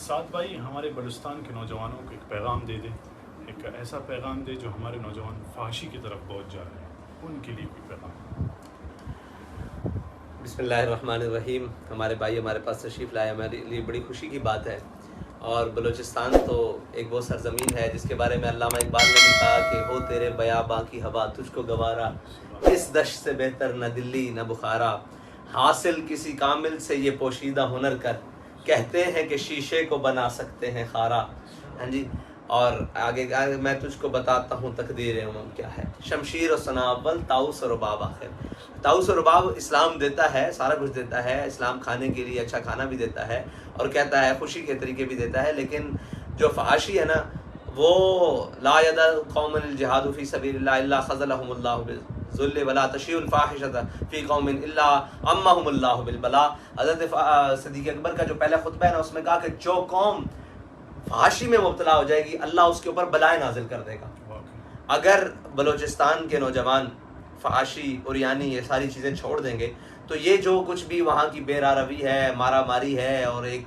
سعد بھائی ہمارے بلوچستان کے نوجوانوں کو ایک پیغام دے دیں، ایک ایسا پیغام دے جو ہمارے نوجوان فحاشی کی طرف پہنچ جا رہے ہیں، ان کے لیے کوئی پیغام۔ بسم اللہ الرحمن الرحیم۔ ہمارے بھائی ہمارے پاس تشریف لائے، ہمارے لیے بڑی خوشی کی بات ہے۔ اور بلوچستان تو ایک وہ سرزمین ہے جس کے بارے میں علامہ اقبال نے بھی کہا کہ ہو تیرے بیاباں کی ہوا تجھ کو گوارا، اس دشت سے بہتر نہ دلی نہ بخارا، حاصل کسی کامل سے یہ پوشیدہ ہنر کر، کہتے ہیں کہ شیشے کو بنا سکتے ہیں خارا۔ ہاں جی، اور آگے میں تجھ کو بتاتا ہوں تقدیر امم کیا ہے، شمشیر و ثنا اول طاؤس و رباب آخر۔ طاؤس و رباب اسلام دیتا ہے، سارا کچھ دیتا ہے، اسلام کھانے کے لیے اچھا کھانا بھی دیتا ہے اور کہتا ہے خوشی کے طریقے بھی دیتا ہے، لیکن جو فحاشی ہے نا وہ لا یدع قوم الجہاد فی سبیل اللہ الا خذلهم اللہ بالذل ولا تشیع الفاحشۃ فی قوم الا عمهم اللہ بالبلاء۔ حضرت صدیق اکبر کا جو پہلا خطبہ ہے نا اس میں کہا کہ جو قوم فحاشی میں مبتلا ہو جائے گی اللہ اس کے اوپر بلائیں نازل کر دے گا۔ اگر بلوچستان کے نوجوان فحاشی اوریانی یہ ساری چیزیں چھوڑ دیں گے تو یہ جو کچھ بھی وہاں کی بے راروی ہے، مارا ماری ہے اور ایک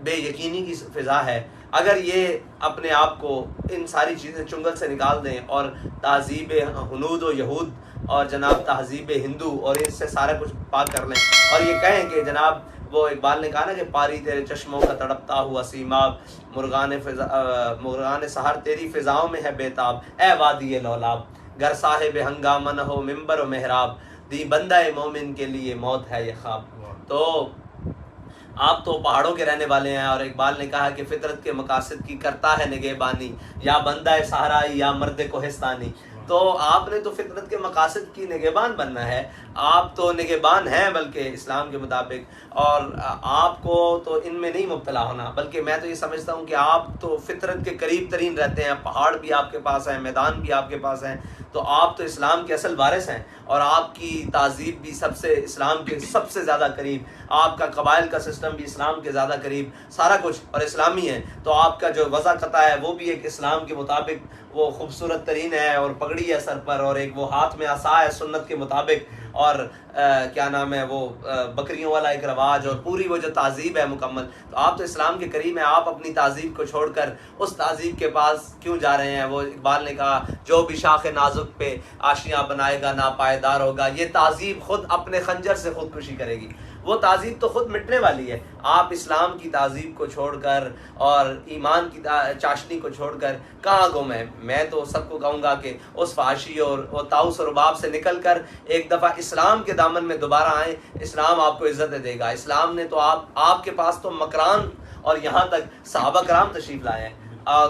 بے یقینی کی فضا ہے، اگر یہ اپنے آپ کو ان ساری چیزیں چنگل سے نکال دیں اور تہذیب ہنود و یہود اور جناب تہذیب ہندو اور اس سے سارا کچھ پاک کر لیں اور یہ کہیں کہ جناب وہ اقبال نے کہا نا کہ پاری تیرے چشموں کا تڑپتا ہوا سیماب، مرغان سحر تیری فضاؤں میں ہے بیتاب، اے وادی لولاب، گر صاحب ہنگامہ نہ ہو ممبر و محراب، دی بندہ مومن کے لیے موت ہے یہ خواب۔ تو آپ تو پہاڑوں کے رہنے والے ہیں اور اقبال نے کہا کہ فطرت کے مقاصد کی کرتا ہے نگہبانی، یا بندہ صحرائی یا مرد کوہستانی۔ تو آپ نے تو فطرت کے مقاصد کی نگہبان بننا ہے، آپ تو نگہبان ہیں بلکہ اسلام کے مطابق، اور آپ کو تو ان میں نہیں مبتلا ہونا، بلکہ میں تو یہ سمجھتا ہوں کہ آپ تو فطرت کے قریب ترین رہتے ہیں، پہاڑ بھی آپ کے پاس ہیں، میدان بھی آپ کے پاس ہیں، تو آپ تو اسلام کے اصل وارث ہیں اور آپ کی تہذیب بھی سب سے اسلام کے سب سے زیادہ قریب، آپ کا قبائل کا سسٹم بھی اسلام کے زیادہ قریب، سارا کچھ اور اسلامی ہے، تو آپ کا جو وضع قطع ہے وہ بھی ایک اسلام کے مطابق وہ خوبصورت ترین ہے اور پگڑی ہے سر پر اور ایک وہ ہاتھ میں عصا ہے سنت کے مطابق، اور کیا نام ہے وہ بکریوں والا ایک رواج اور پوری وہ جو تہذیب ہے مکمل، تو آپ تو اسلام کے قریب ہیں، آپ اپنی تہذیب کو چھوڑ کر اس تہذیب کے پاس کیوں جا رہے ہیں؟ وہ اقبال نے کہا جو بھی شاخ نازک پہ آشیاں بنائے گا ناپائیدار ہوگا، یہ تہذیب خود اپنے خنجر سے خودکشی کرے گی، وہ تہذیب تو خود مٹنے والی ہے۔ آپ اسلام کی تہذیب کو چھوڑ کر اور ایمان کی چاشنی کو چھوڑ کر کہاں گم ہیں؟ میں تو سب کو کہوں گا کہ اس فحاشی اور طاؤس و رباب سے نکل کر ایک دفعہ اسلام کے دامن میں دوبارہ آئیں، اسلام آپ کو عزت دے گا۔ اسلام نے تو آپ کے پاس تو مکران اور یہاں تک صحابہ کرام تشریف لائے ہیں،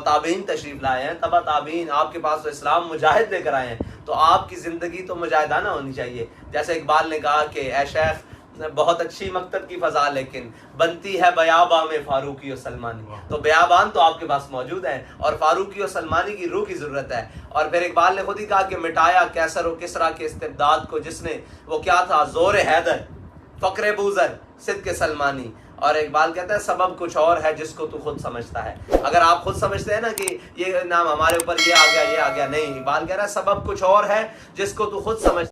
تابعین تشریف لائے ہیں، تبع تابعین، آپ کے پاس تو اسلام مجاہد لے کر آئے ہیں، تو آپ کی زندگی تو مجاہدانہ ہونی چاہیے۔ جیسے اقبال نے کہا کہ اے شیخ بہت اچھی مکتب کی فضا لیکن بنتی ہے بیاباں میں فاروقی و سلمانی، تو بیابان تو آپ کے پاس موجود ہے اور فاروقی و سلمانی کی روح کی ضرورت ہے۔ اور پھر اقبال نے خود ہی کہا کہ مٹایا کیسر و کسریٰ کے استبداد کو جس نے، وہ کیا تھا؟ زور حیدر، فقر بوذر، صدق سلمانی۔ اور اقبال کہتا ہے سبب کچھ اور ہے جس کو تو خود سمجھتا ہے۔ اگر آپ خود سمجھتے ہیں نا کہ یہ نام ہمارے اوپر یہ آ گیا یہ آ گیا، نہیں، اقبال کہہ رہا ہے سبب کچھ اور ہے جس کو تو خود سمجھتا ہے۔